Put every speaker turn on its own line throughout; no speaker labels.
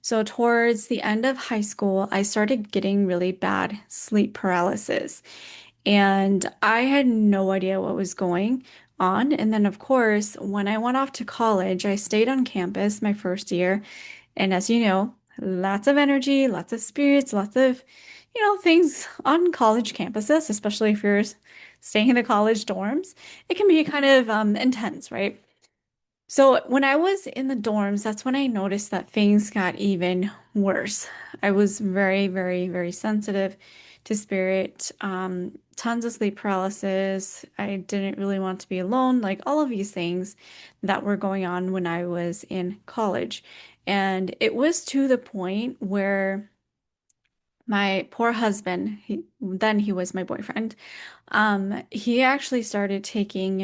So towards the end of high school, I started getting really bad sleep paralysis. And I had no idea what was going on. And then, of course, when I went off to college, I stayed on campus my first year. And as you know, lots of energy, lots of spirits, lots of, things on college campuses, especially if you're staying in the college dorms. It can be kind of intense, right? So when I was in the dorms, that's when I noticed that things got even worse. I was very, very, very sensitive to spirit, tons of sleep paralysis. I didn't really want to be alone, like all of these things that were going on when I was in college. And it was to the point where my poor husband, then he was my boyfriend, he actually started taking,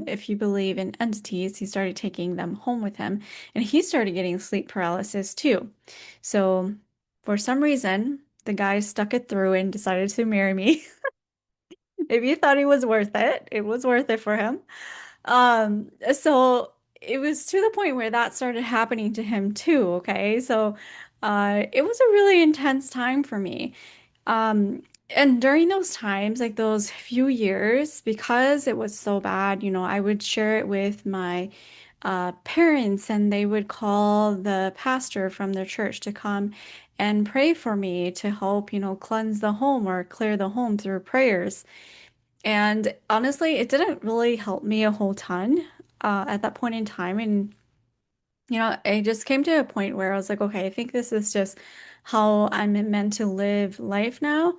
if you believe in entities, he started taking them home with him, and he started getting sleep paralysis too. So, for some reason, the guy stuck it through and decided to marry me. If you thought it was worth it, it was worth it for him. So it was to the point where that started happening to him too, okay? So, it was a really intense time for me. And during those times, like those few years, because it was so bad, I would share it with my parents, and they would call the pastor from their church to come and pray for me to help, cleanse the home or clear the home through prayers. And honestly, it didn't really help me a whole ton at that point in time. And I just came to a point where I was like, okay, I think this is just how I'm meant to live life now.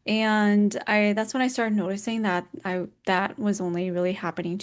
And that's when I started noticing that that was only really happening